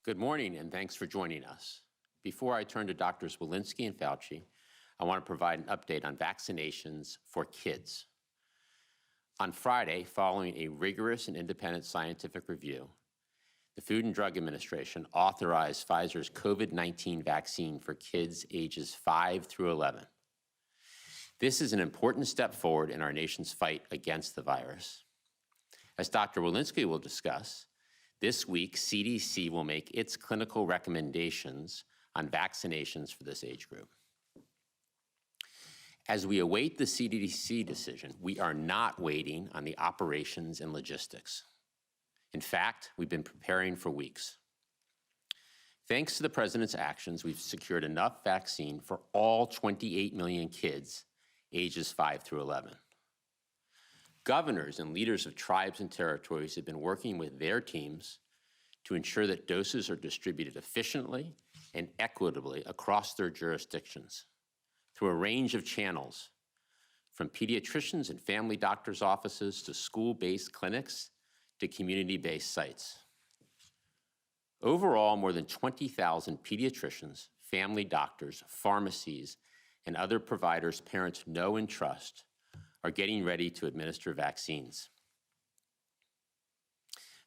Good morning, and thanks for joining us. Before I turn to Drs. Walensky and Fauci, I want to provide an update on vaccinations for kids. On Friday, following a rigorous and independent scientific review, the Food and Drug Administration authorized Pfizer's COVID-19 vaccine for kids ages 5 through 11. This is an important step forward in our nation's fight against the virus. As Dr. Walensky will discuss, this week, CDC will make its clinical recommendations on vaccinations for this age group. As we await the CDC decision, we are not waiting on the operations and logistics. In fact, we've been preparing for weeks. Thanks to the President's actions, we've secured enough vaccine for all 28 million kids ages 5 through 11. Governors and leaders of tribes and territories have been working with their teams to ensure that doses are distributed efficiently and equitably across their jurisdictions through a range of channels, from pediatricians and family doctors' offices to school-based clinics to community-based sites. Overall, more than 20,000 pediatricians, family doctors, pharmacies, and other providers parents know and trust are getting ready to administer vaccines.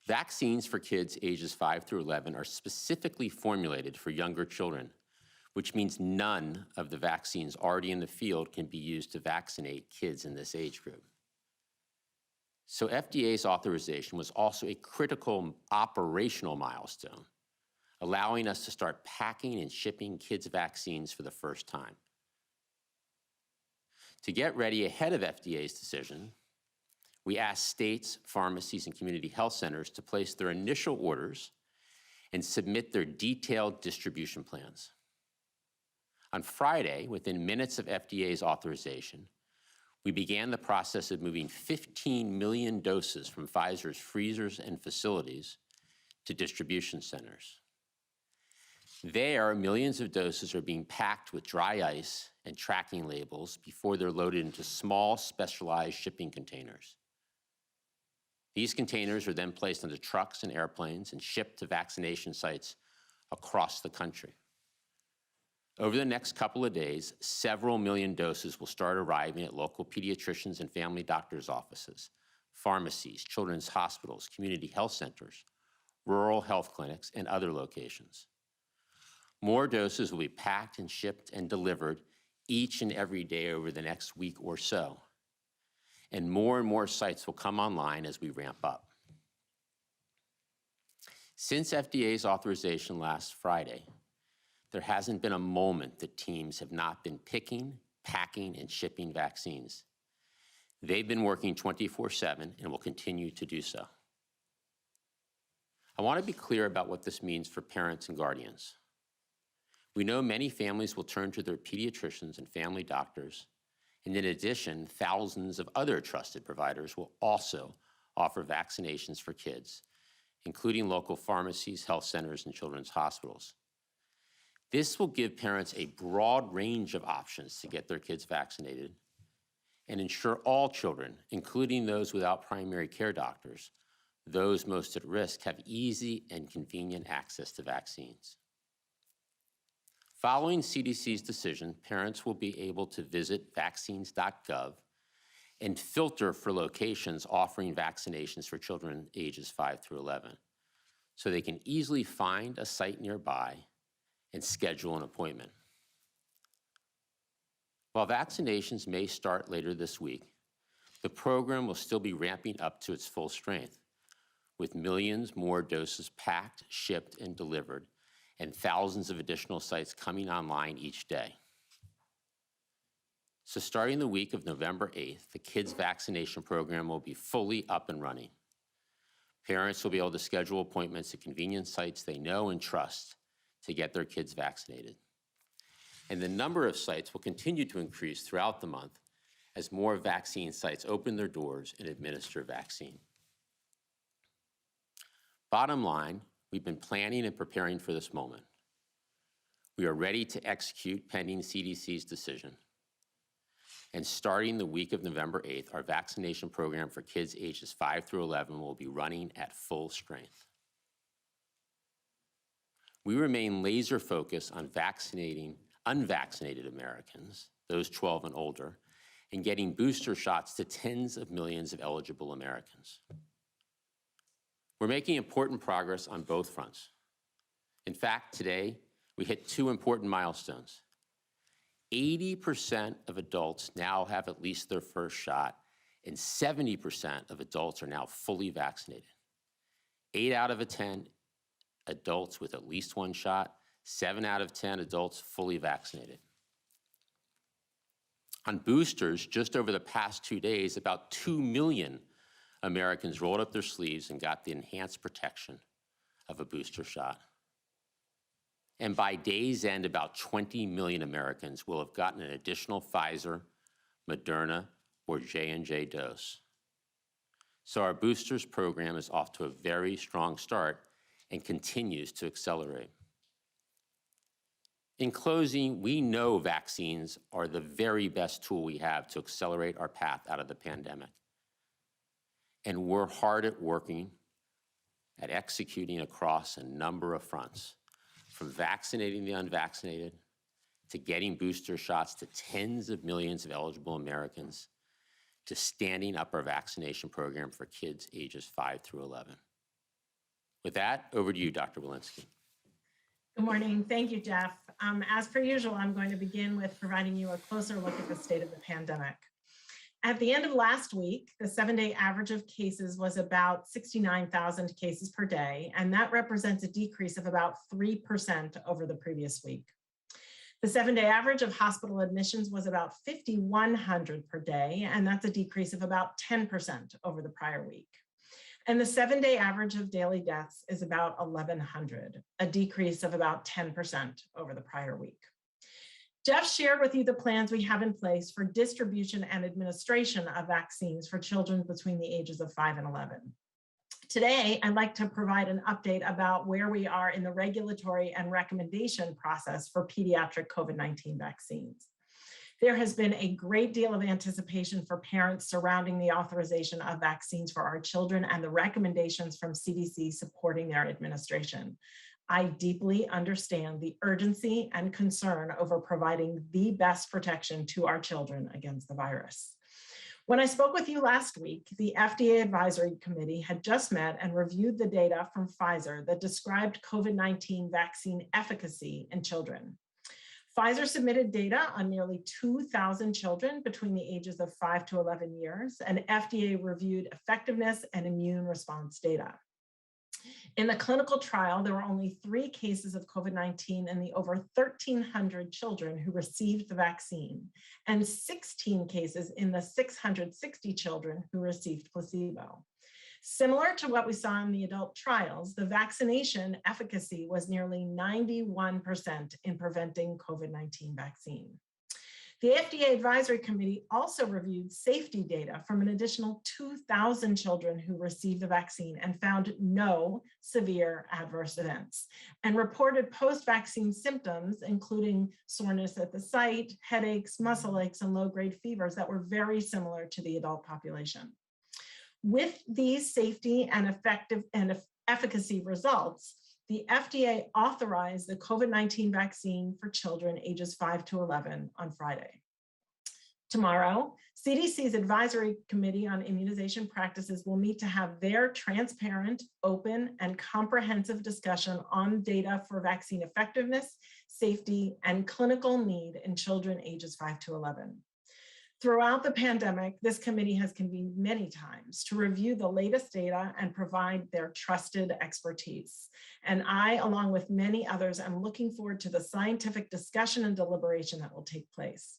Vaccines for kids ages 5 through 11 are specifically formulated for younger children, which means none of the vaccines already in the field can be used to vaccinate kids in this age group. So FDA's authorization was also a critical operational milestone, allowing us to start packing and shipping kids' vaccines for the first time. To get ready ahead of FDA's decision, we asked states, pharmacies, and community health centers to place their initial orders and submit their detailed distribution plans. On Friday, within minutes of FDA's authorization, we began the process of moving 15 million doses from Pfizer's freezers and facilities to distribution centers. There, millions of doses are being packed with dry ice and tracking labels before they're loaded into small, specialized shipping containers. These containers are then placed onto trucks and airplanes and shipped to vaccination sites across the country. Over the next couple of days, several million doses will start arriving at local pediatricians and family doctors' offices, pharmacies, children's hospitals, community health centers, rural health clinics, and other locations. More doses will be packed and shipped and delivered each and every day over the next week or so. And more sites will come online as we ramp up. Since FDA's authorization last Friday, there hasn't been a moment that teams have not been picking, packing, and shipping vaccines. They've been working 24/7 and will continue to do so. I want to be clear about what this means for parents and guardians. We know many families will turn to their pediatricians and family doctors, and in addition, thousands of other trusted providers will also offer vaccinations for kids, including local pharmacies, health centers, and children's hospitals. This will give parents a broad range of options to get their kids vaccinated and ensure all children, including those without primary care doctors, those most at risk, have easy and convenient access to vaccines. Following CDC's decision, parents will be able to visit vaccines.gov and filter for locations offering vaccinations for children ages 5 through 11, so they can easily find a site nearby and schedule an appointment. While vaccinations may start later this week, the program will still be ramping up to its full strength, with millions more doses packed, shipped, and delivered, and thousands of additional sites coming online each day. So starting the week of November 8th, the kids' vaccination program will be fully up and running. Parents will be able to schedule appointments at convenient sites they know and trust to get their kids vaccinated. And the number of sites will continue to increase throughout the month as more vaccine sites open their doors and administer vaccine. Bottom line, we've been planning and preparing for this moment. We are ready to execute pending CDC's decision. And starting the week of November 8th, our vaccination program for kids ages 5 through 11 will be running at full strength. We remain laser focused on vaccinating unvaccinated Americans, those 12 and older, and getting booster shots to tens of millions of eligible Americans. We're making important progress on both fronts. In fact, today, we hit two important milestones. 80% of adults now have at least their first shot, and 70% of adults are now fully vaccinated. 8 out of 10 adults with at least one shot, 7 out of 10 adults fully vaccinated. On boosters, just over the past 2 days, about 2 million Americans rolled up their sleeves and got the enhanced protection of a booster shot. And by day's end, about 20 million Americans will have gotten an additional Pfizer, Moderna, or J&J dose. So our boosters program is off to a very strong start and continues to accelerate. In closing, we know vaccines are the very best tool we have to accelerate our path out of the pandemic. And we're hard at working at executing across a number of fronts, from vaccinating the unvaccinated, to getting booster shots to tens of millions of eligible Americans, to standing up our vaccination program for kids ages 5 through 11. With that, over to you, Dr. Walensky. Good morning. Thank you, Jeff. As per usual, I'm going to begin with providing you a closer look at the state of the pandemic. At the end of last week, the 7-day average of cases was about 69,000 cases per day, and that represents a decrease of about 3% over the previous week. The 7-day average of hospital admissions was about 5,100 per day, and that's a decrease of about 10% over the prior week. And the 7-day average of daily deaths is about 1,100, a decrease of about 10% over the prior week. Jeff shared with you the plans we have in place for distribution and administration of vaccines for children between the ages of 5 and 11. Today, I'd like to provide an update about where we are in the regulatory and recommendation process for pediatric COVID-19 vaccines. There has been a great deal of anticipation for parents surrounding the authorization of vaccines for our children and the recommendations from CDC supporting their administration. I deeply understand the urgency and concern over providing the best protection to our children against the virus. When I spoke with you last week, the FDA Advisory Committee had just met and reviewed the data from Pfizer that described COVID-19 vaccine efficacy in children. Pfizer submitted data on nearly 2,000 children between the ages of 5 to 11 years, and FDA reviewed effectiveness and immune response data. In the clinical trial, there were only 3 cases of COVID-19 in the over 1,300 children who received the vaccine, and 16 cases in the 660 children who received placebo. Similar to what we saw in the adult trials, the vaccination efficacy was nearly 91% in preventing COVID-19 vaccine. The FDA Advisory Committee also reviewed safety data from an additional 2,000 children who received the vaccine and found no severe adverse events, and reported post-vaccine symptoms, including soreness at the site, headaches, muscle aches, and low-grade fevers that were very similar to the adult population. With these safety and effective and efficacy results, the FDA authorized the COVID-19 vaccine for children ages 5 to 11 on Friday. Tomorrow, CDC's Advisory Committee on Immunization Practices will meet to have their transparent, open, and comprehensive discussion on data for vaccine effectiveness, safety, and clinical need in children ages 5 to 11. Throughout the pandemic, this committee has convened many times to review the latest data and provide their trusted expertise. And I, along with many others, am looking forward to the scientific discussion and deliberation that will take place.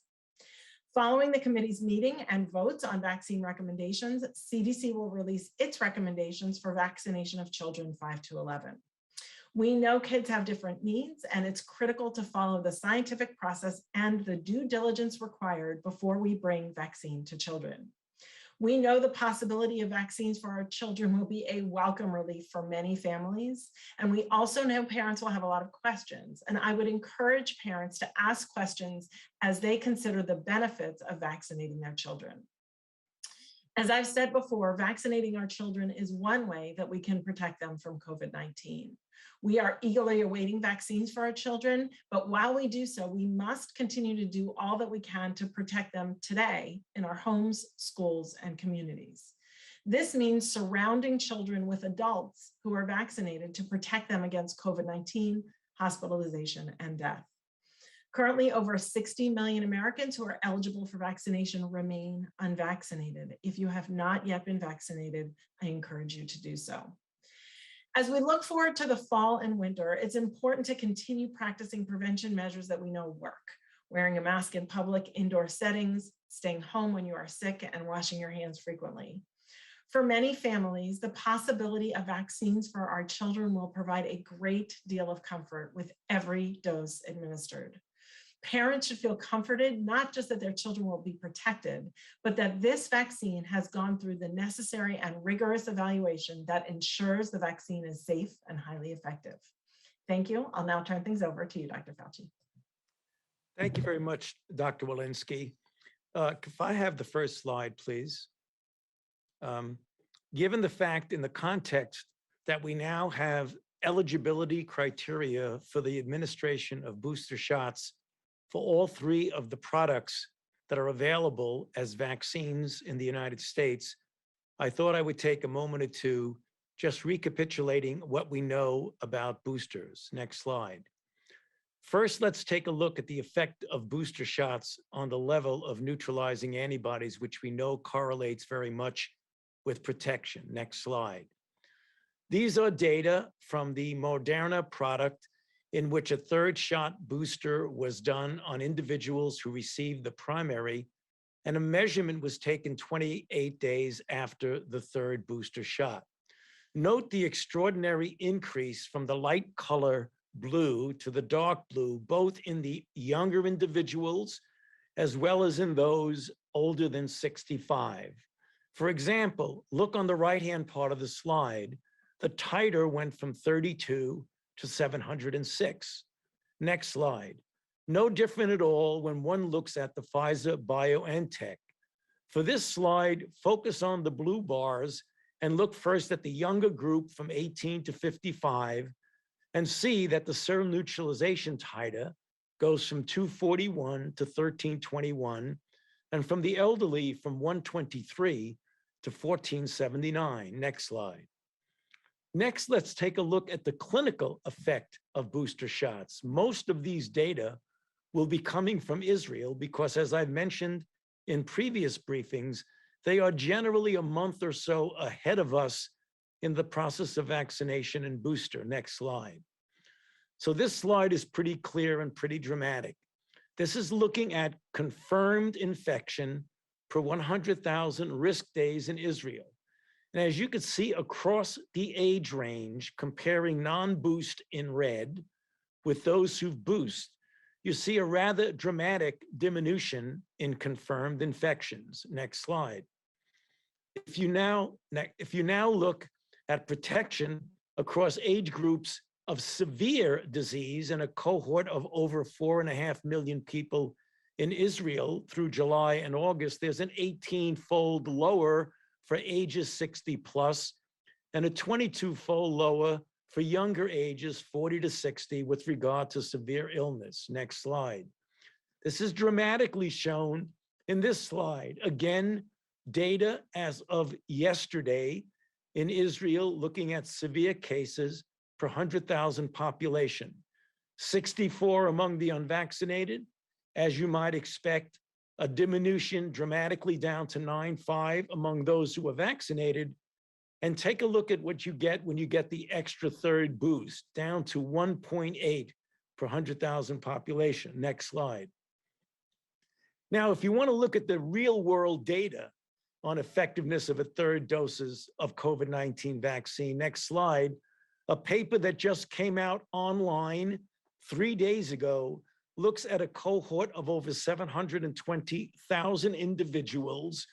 Following the committee's meeting and votes on vaccine recommendations, CDC will release its recommendations for vaccination of children 5 to 11. We know kids have different needs, and it's critical to follow the scientific process and the due diligence required before we bring vaccine to children. We know the possibility of vaccines for our children will be a welcome relief for many families, and we also know parents will have a lot of questions, and I would encourage parents to ask questions as they consider the benefits of vaccinating their children. As I've said before, vaccinating our children is one way that we can protect them from COVID-19. We are eagerly awaiting vaccines for our children, but while we do so, we must continue to do all that we can to protect them today in our homes, schools, and communities. This means surrounding children with adults who are vaccinated to protect them against COVID-19, hospitalization, and death. Currently, over 60 million Americans who are eligible for vaccination remain unvaccinated. If you have not yet been vaccinated, I encourage you to do so. As we look forward to the fall and winter, it's important to continue practicing prevention measures that we know work. Wearing a mask in public indoor settings, staying home when you are sick, and washing your hands frequently. For many families, the possibility of vaccines for our children will provide a great deal of comfort with every dose administered. Parents should feel comforted, not just that their children will be protected, but that this vaccine has gone through the necessary and rigorous evaluation that ensures the vaccine is safe and highly effective. Thank you. I'll now turn things over to you, Dr. Fauci. Thank you very much, Dr. Walensky. If I have the first slide, please. Given the fact in the context that we now have eligibility criteria for the administration of booster shots for all three of the products that are available as vaccines in the United States, I thought I would take a moment or two just recapitulating what we know about boosters. Next slide. First, let's take a look at the effect of booster shots on the level of neutralizing antibodies, which we know correlates very much with protection. Next slide. These are data from the Moderna product in which a third shot booster was done on individuals who received the primary, and a measurement was taken 28 days after the third booster shot. Note the extraordinary increase from the light color blue to the dark blue, both in the younger individuals as well as in those older than 65. For example, look on the right-hand part of the slide. The titer went from 32 to 706. Next slide. No different at all when one looks at the Pfizer-BioNTech. For this slide, focus on the blue bars and look first at the younger group from 18 to 55 and see that the serum neutralization titer goes from 241 to 1321, and from the elderly from 123 to 1479. Next slide. Next, let's take a look at the clinical effect of booster shots. Most of these data will be coming from Israel because, as I've mentioned in previous briefings, they are generally a month or so ahead of us in the process of vaccination and booster. Next slide. So this slide is pretty clear and pretty dramatic. This is looking at confirmed infection per 100,000 risk days in Israel. And as you can see across the age range, comparing non-boost in red with those who've boosted, you see a rather dramatic diminution in confirmed infections. Next slide. If you now look at protection across age groups of severe disease in a cohort of over 4.5 million people in Israel through July and August, there's an 18-fold lower for ages 60 plus, and a 22-fold lower for younger ages 40 to 60 with regard to severe illness. Next slide. This is dramatically shown in this slide. Again, data as of yesterday in Israel looking at severe cases per 100,000 population. 64 among the unvaccinated, as you might expect, a diminution dramatically down to 9.5 among those who are vaccinated. And take a look at what you get when you get the extra third boost, down to 1.8 per 100,000 population. Next slide. Now, if you want to look at the real world data on effectiveness of a third doses of COVID-19 vaccine, next slide, a paper that just came out online 3 days ago looks at a cohort of over 720,000 individuals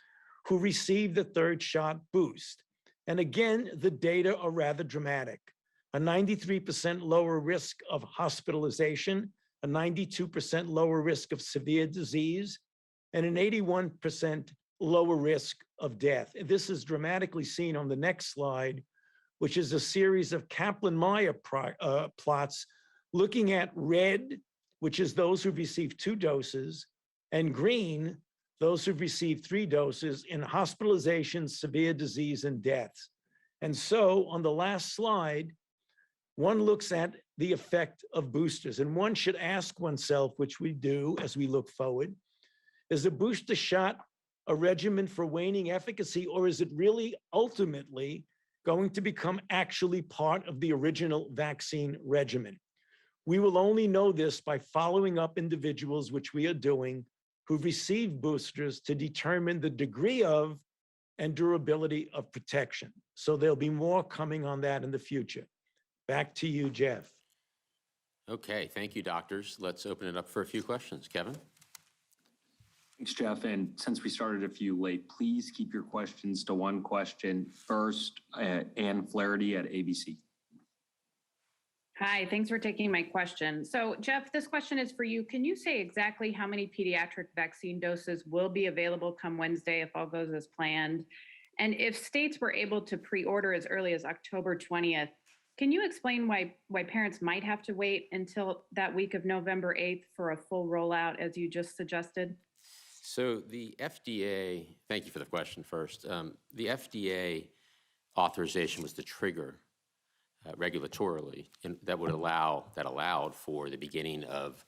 who received the third shot boost. And again, the data are rather dramatic. A 93% lower risk of hospitalization, a 92% lower risk of severe disease, and an 81% lower risk of death. This is dramatically seen on the next slide, which is a series of Kaplan-Meier plots looking at red, which is those who've received 2 doses, and green, those who've received 3 doses in hospitalizations, severe disease, and deaths. And so on the last slide, one looks at the effect of boosters, and one should ask oneself, which we do as we look forward, is a booster shot a regimen for waning efficacy, or is it really ultimately going to become actually part of the original vaccine regimen? We will only know this by following up individuals, which we are doing, who've received boosters to determine the degree of and durability of protection. So there'll be more coming on that in the future. Back to you, Jeff. Okay, thank you, doctors. Let's open it up for a few questions. Kevin? Thanks, Jeff. And since we started a few late, please keep your questions to one question. First, Ann Flaherty at ABC. Hi, thanks for taking my question. So Jeff, this question is for you. Can you say exactly how many pediatric vaccine doses will be available come Wednesday if all goes as planned? And if states were able to pre-order as early as October 20th, can you explain why parents might have to wait until that week of November 8th for a full rollout, as you just suggested? So the FDA, thank you for the question first. The FDA authorization was the trigger regulatorily, and that allowed for the beginning of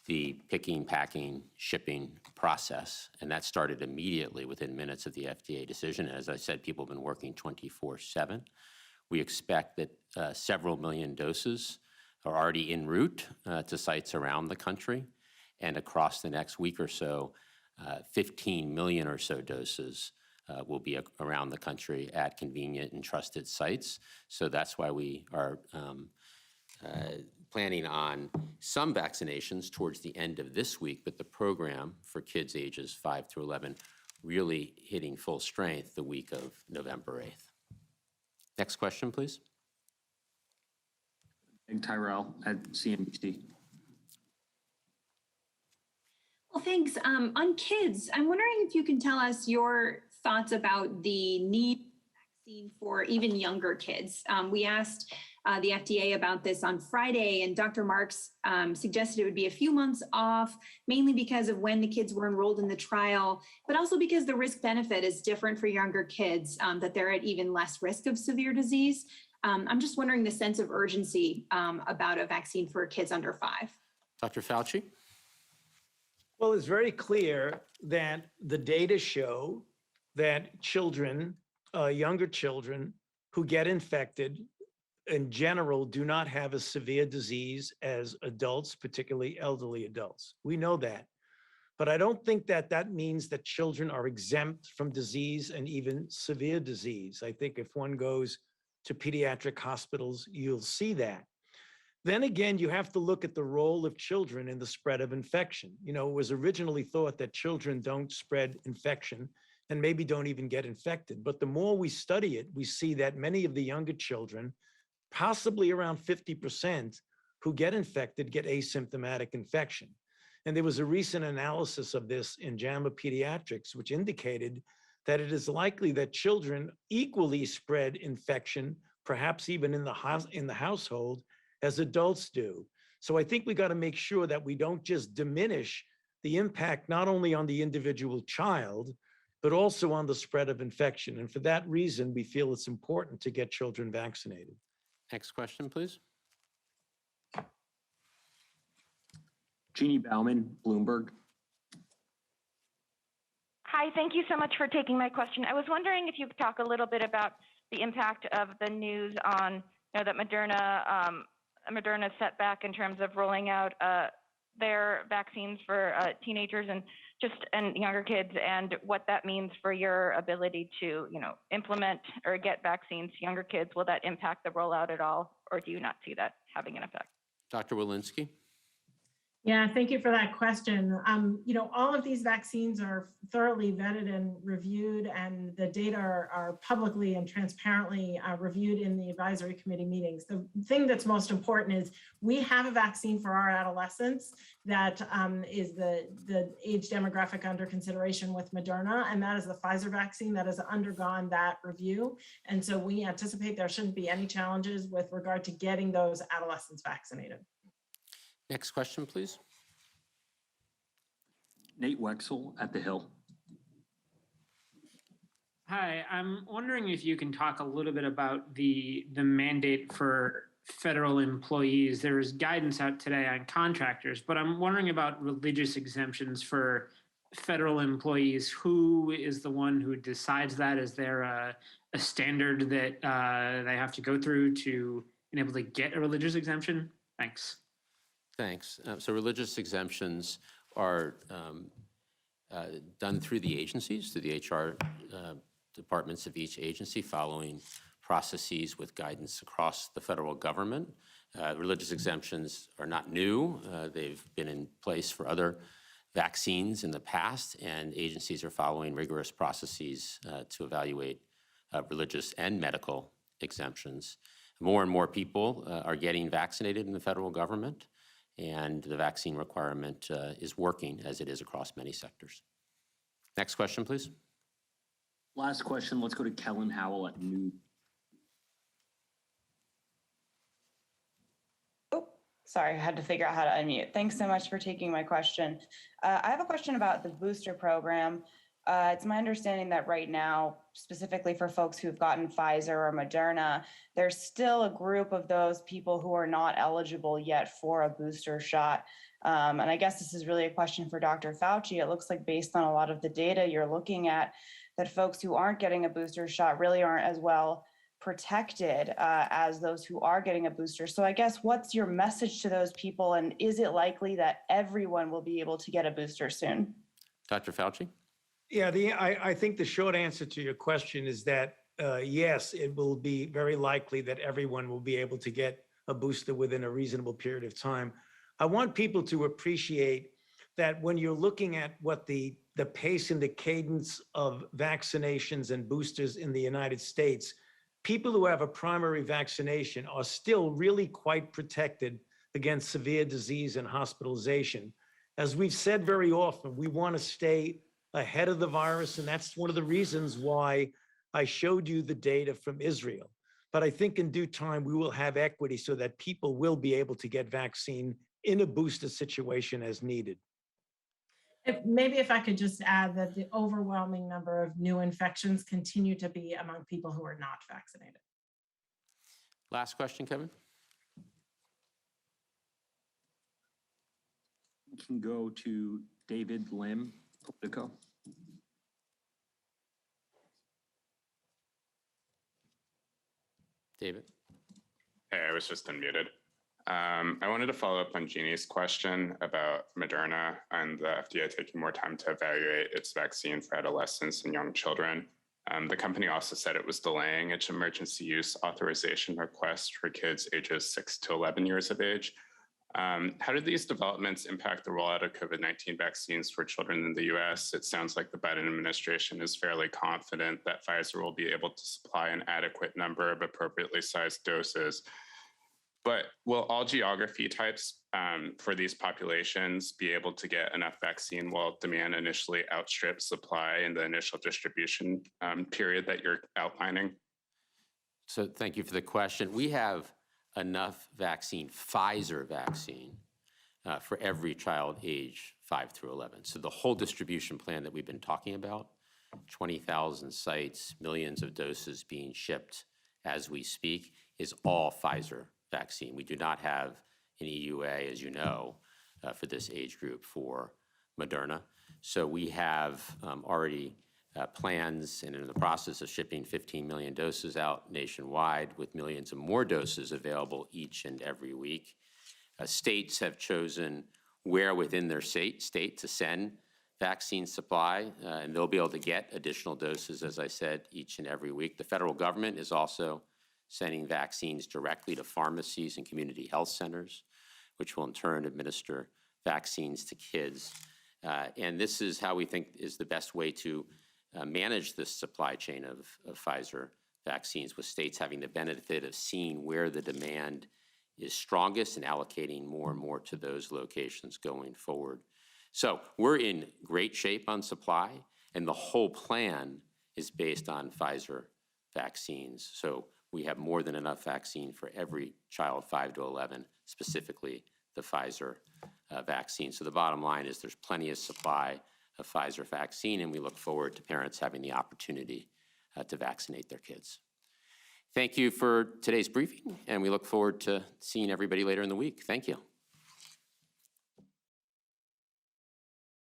the picking, packing, shipping process. And that started immediately within minutes of the FDA decision. And as I said, people have been working 24/7. We expect that several million doses are already en route to sites around the country. And across the next week or so, 15 million or so doses will be around the country at convenient and trusted sites. So that's why we are planning on some vaccinations towards the end of this week, but the program for kids ages 5 through 11 really hitting full strength the week of November 8th. Next question, please. And Tyrell at CNBC. Well, thanks. On kids, I'm wondering if you can tell us your thoughts about the need for vaccine for even younger kids. We asked the FDA about this on Friday, and Dr. Marks suggested it would be a few months off, mainly because of when the kids were enrolled in the trial, but also because the risk benefit is different for younger kids, that they're at even less risk of severe disease. I'm just wondering the sense of urgency about a vaccine for kids under 5. Dr. Fauci? Well, it's very clear that the data show that children, younger children who get infected in general do not have as severe disease as adults, particularly elderly adults. We know that. But I don't think that that means that children are exempt from disease and even severe disease. I think if one goes to pediatric hospitals, you'll see that. Then again, you have to look at the role of children in the spread of infection. You know, it was originally thought that children don't spread infection and maybe don't even get infected. But the more we study it, we see that many of the younger children, possibly around 50%, who get infected get asymptomatic infection. And there was a recent analysis of this in JAMA Pediatrics, which indicated that it is likely that children equally spread infection, perhaps even in the household, as adults do. So I think we got to make sure that we don't just diminish the impact not only on the individual child, but also on the spread of infection. And for that reason, we feel it's important to get children vaccinated. Next question, please. Jeannie Bauman, Bloomberg. Hi, thank you so much for taking my question. I was wondering if you could talk a little bit about the impact of the news on, that Moderna setback in terms of rolling out their vaccines for teenagers and younger kids, and what that means for your ability to, implement or get vaccines to younger kids. Will that impact the rollout at all, or do you not see that having an effect? Dr. Walensky? Yeah, thank you for that question. All of these vaccines are thoroughly vetted and reviewed, and the data are publicly and transparently reviewed in the advisory committee meetings. The thing that's most important is we have a vaccine for our adolescents that is the age demographic under consideration with Moderna, and that is the Pfizer vaccine that has undergone that review. And so we anticipate there shouldn't be any challenges with regard to getting those adolescents vaccinated. Next question, please. Nate Wexel at The Hill. Hi, I'm wondering if you can talk a little bit about the mandate for federal employees. There was guidance out today on contractors, but I'm wondering about religious exemptions for federal employees. Who is the one who decides that? Is there a standard that they have to go through to be able to get a religious exemption? Thanks. Thanks. So religious exemptions are done through the agencies, through the HR departments of each agency, following processes with guidance across the federal government. Religious exemptions are not new. They've been in place for other vaccines in the past, and agencies are following rigorous processes to evaluate religious and medical exemptions. More and more people are getting vaccinated in the federal government, and the vaccine requirement is working as it is across many sectors. Next question, please. Last question, let's go to Kellen Howell at New. Oh, sorry, I had to figure out how to unmute. Thanks so much for taking my question. I have a question about the booster program. It's my understanding that right now, specifically for folks who've gotten Pfizer or Moderna, there's still a group of those people who are not eligible yet for a booster shot. And I guess this is really a question for Dr. Fauci. It looks like based on a lot of the data you're looking at, that folks who aren't getting a booster shot really aren't as well protected as those who are getting a booster. So I guess what's your message to those people, and is it likely that everyone will be able to get a booster soon? Dr. Fauci? Yeah, I think the short answer to your question is that, yes, it will be very likely that everyone will be able to get a booster within a reasonable period of time. I want people to appreciate that when you're looking at what the pace and the cadence of vaccinations and boosters in the United States, people who have a primary vaccination are still really quite protected against severe disease and hospitalization. As we've said very often, we want to stay ahead of the virus, and that's one of the reasons why I showed you the data from Israel. But I think in due time, we will have equity so that people will be able to get vaccine in a booster situation as needed. Maybe if I could just add that the overwhelming number of new infections continue to be among people who are not vaccinated. Last question, Kevin. We can go to David Lim, Politico. David? Hey, I was just unmuted. I wanted to follow up on Jeannie's question about Moderna and the FDA taking more time to evaluate its vaccine for adolescents and young children. The company also said it was delaying its emergency use authorization request for kids ages 6 to 11 years of age. How did these developments impact the rollout of COVID-19 vaccines for children in the US? It sounds like the Biden administration is fairly confident that Pfizer will be able to supply an adequate number of appropriately sized doses. But will all geography types for these populations be able to get enough vaccine while demand initially outstrips supply in the initial distribution period that you're outlining? So thank you for the question. We have enough vaccine, Pfizer vaccine, for every child age 5 through 11. So the whole distribution plan that we've been talking about, 20,000 sites, millions of doses being shipped as we speak, is all Pfizer vaccine. We do not have an EUA, as you know, for this age group for Moderna. So we have already plans and in the process of shipping 15 million doses out nationwide, with millions of more doses available each and every week. States have chosen where within their state to send vaccine supply, and they'll be able to get additional doses, as I said, each and every week. The federal government is also sending vaccines directly to pharmacies and community health centers, which will in turn administer vaccines to kids. And this is how we think is the best way to manage this supply chain of Pfizer vaccines, with states having the benefit of seeing where the demand is strongest and allocating more and more to those locations going forward. So we're in great shape on supply, and the whole plan is based on Pfizer vaccines. So we have more than enough vaccine for every child 5 to 11, specifically the Pfizer vaccine. So the bottom line is there's plenty of supply of Pfizer vaccine, and we look forward to parents having the opportunity to vaccinate their kids. Thank you for today's briefing, and we look forward to seeing everybody later in the week. Thank you.